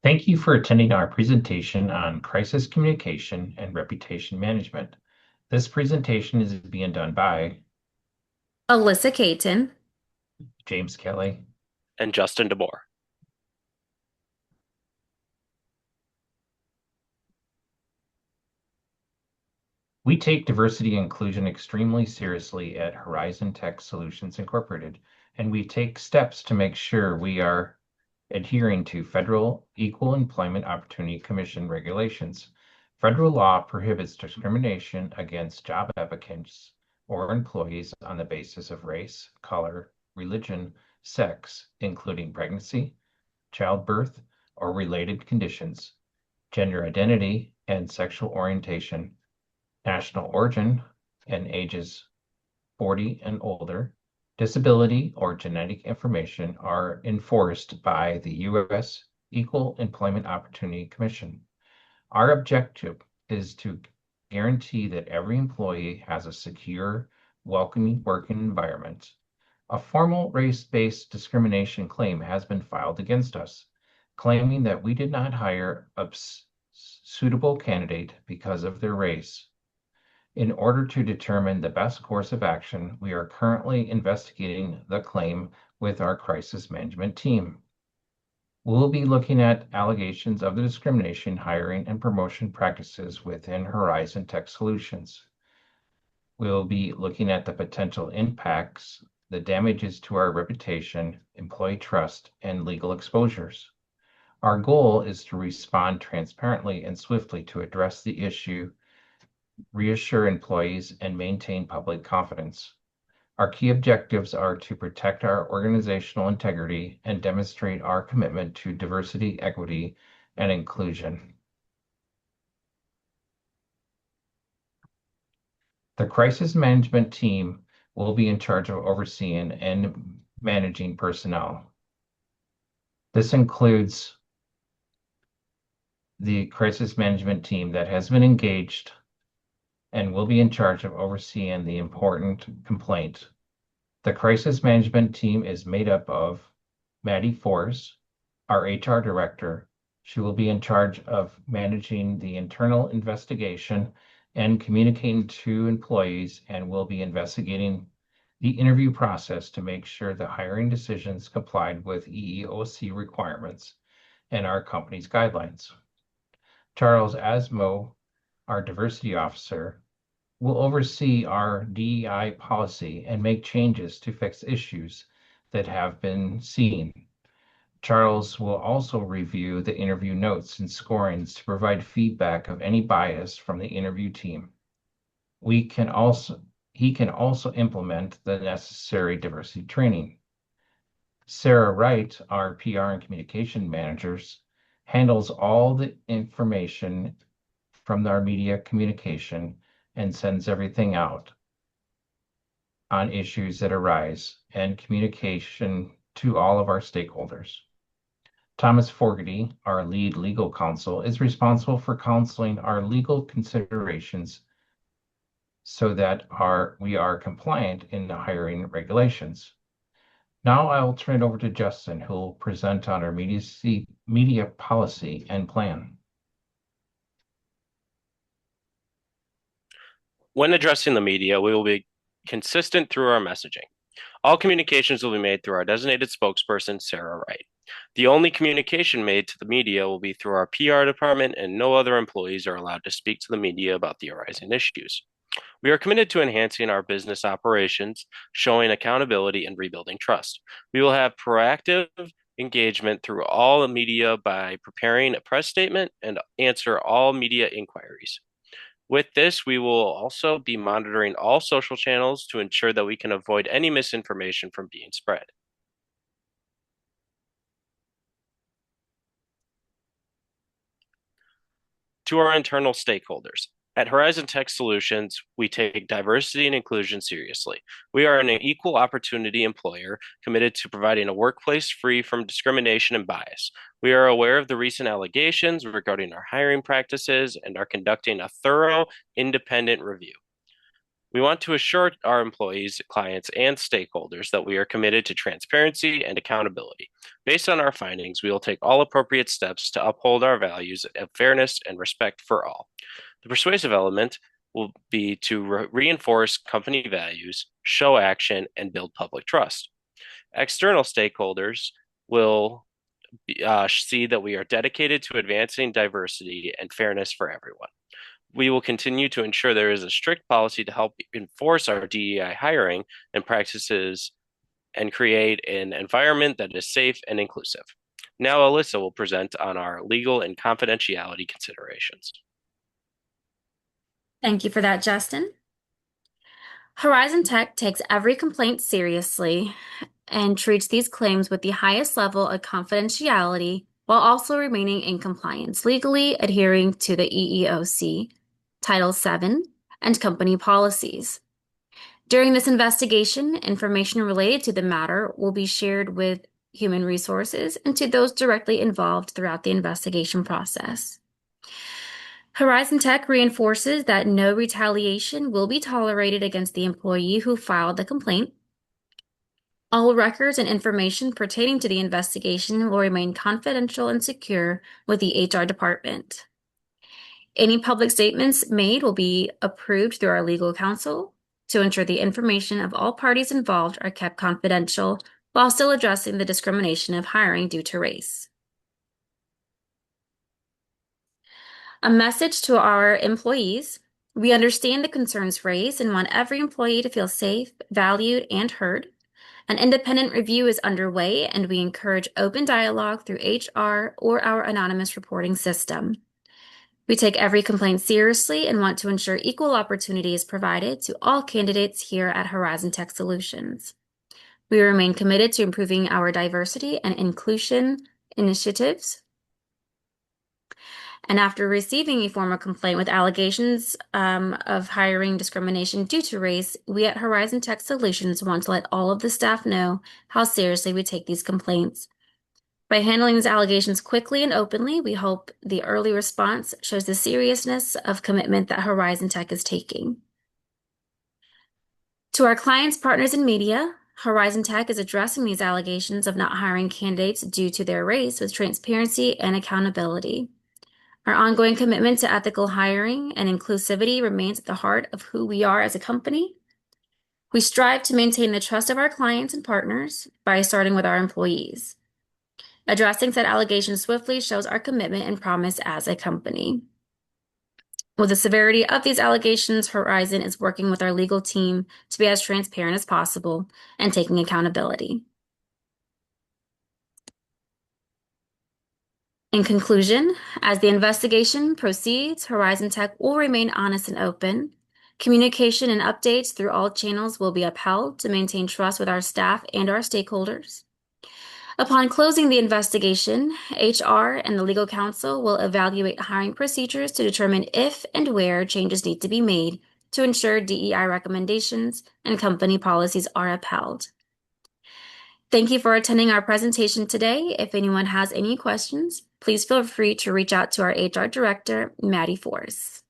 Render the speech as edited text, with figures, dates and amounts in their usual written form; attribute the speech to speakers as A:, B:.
A: Thank you for attending our presentation on crisis communication and reputation management. This presentation is being done by
B: Alyssa Caton.
A: James Kelly.
C: and Justin DeBoer.
A: We take diversity and inclusion extremely seriously at Horizon Tech Solutions Incorporated, and we take steps to make sure we are adhering to federal Equal Employment Opportunity Commission regulations. Federal law prohibits discrimination against job applicants or employees on the basis of race, color, religion, sex, including pregnancy, childbirth, or related conditions, gender identity and sexual orientation, national origin and ages 40 and older, disability or genetic information are enforced by the U.S. Equal Employment Opportunity Commission. Our objective is to guarantee that every employee has a secure, welcoming working environment. A formal race-based discrimination claim has been filed against us, claiming that we did not hire a suitable candidate because of their race. In order to determine the best course of action, we are currently investigating the claim with our crisis management team. We'll be looking at allegations of the discrimination, hiring, and promotion practices within Horizon Tech Solutions. We'll be looking at the potential impacts, the damages to our reputation, employee trust, and legal exposures. Our goal is to respond transparently and swiftly to address the issue, reassure employees, and maintain public confidence. Our key objectives are to protect our organizational integrity and demonstrate our commitment to diversity, equity, and inclusion. The crisis management team will be in charge of overseeing and managing personnel. This includes the crisis management team that has been engaged and will be in charge of overseeing the important complaint. The crisis management team is made up of Maddie Force, our HR director. She will be in charge of managing the internal investigation and communicating to employees, and will be investigating the interview process to make sure the hiring decisions complied with EEOC requirements and our company's guidelines. Charles Asmo, our diversity officer, will oversee our DEI policy and make changes to fix issues that have been seen. Charles will also review the interview notes and scorings to provide feedback of any bias from the interview team. He can also implement the necessary diversity training. Sarah Wright, our PR and communication managers, handles all the information from our media communication and sends everything out on issues that arise and communication to all of our stakeholders. Thomas Fogarty, our lead legal counsel, is responsible for counseling our legal considerations so that we are compliant in the hiring regulations. Now I will turn it over to Justin, who will present on our media policy and plan.
C: When addressing the media, we will be consistent through our messaging. All communications will be made through our designated spokesperson, Sarah Wright. The only communication made to the media will be through our PR department, and no other employees are allowed to speak to the media about the arising issues. We are committed to enhancing our business operations, showing accountability, and rebuilding trust. We will have proactive engagement through all the media by preparing a press statement and answer all media inquiries. With this, we will also be monitoring all social channels to ensure that we can avoid any misinformation from being spread. To our internal stakeholders, at Horizon Tech Solutions, we take diversity and inclusion seriously. We are an equal opportunity employer committed to providing a workplace free from discrimination and bias. We are aware of the recent allegations regarding our hiring practices and are conducting a thorough, independent review. We want to assure our employees, clients, and stakeholders that we are committed to transparency and accountability. Based on our findings, we will take all appropriate steps to uphold our values of fairness and respect for all. The persuasive element will be to reinforce company values, show action, and build public trust. External stakeholders will see that we are dedicated to advancing diversity and fairness for everyone. We will continue to ensure there is a strict policy to help enforce our DEI hiring and practices and create an environment that is safe and inclusive. Now, Alyssa will present on our legal and confidentiality considerations.
B: Thank you for that, Justin. Horizon Tech takes every complaint seriously and treats these claims with the highest level of confidentiality while also remaining in compliance, legally adhering to the EEOC, Title VII, and company policies. During this investigation, information related to the matter will be shared with Human Resources and to those directly involved throughout the investigation process. Horizon Tech reinforces that no retaliation will be tolerated against the employee who filed the complaint. All records and information pertaining to the investigation will remain confidential and secure with the HR department. Any public statements made will be approved through our legal counsel to ensure the information of all parties involved are kept confidential while still addressing the discrimination of hiring due to race. A message to our employees: we understand the concerns raised and want every employee to feel safe, valued, and heard. An independent review is underway, and we encourage open dialogue through HR or our anonymous reporting system. We take every complaint seriously and want to ensure equal opportunity is provided to all candidates here at Horizon Tech Solutions. We remain committed to improving our diversity and inclusion initiatives. And after receiving a formal complaint with allegations of hiring discrimination due to race, we at Horizon Tech Solutions want to let all of the staff know how seriously we take these complaints. By handling these allegations quickly and openly, we hope the early response shows the seriousness of commitment that Horizon Tech is taking. To our clients, partners, and media, Horizon Tech is addressing these allegations of not hiring candidates due to their race with transparency and accountability. Our ongoing commitment to ethical hiring and inclusivity remains at the heart of who we are as a company. We strive to maintain the trust of our clients and partners by starting with our employees. Addressing said allegations swiftly shows our commitment and promise as a company. With the severity of these allegations, Horizon is working with our legal team to be as transparent as possible and taking accountability. In conclusion, as the investigation proceeds, Horizon Tech will remain honest and open. Communication and updates through all channels will be upheld to maintain trust with our staff and our stakeholders. Upon closing the investigation, HR and the legal counsel will evaluate hiring procedures to determine if and where changes need to be made to ensure DEI recommendations and company policies are upheld. Thank you for attending our presentation today. If anyone has any questions, please feel free to reach out to our HR director, Maddie Force.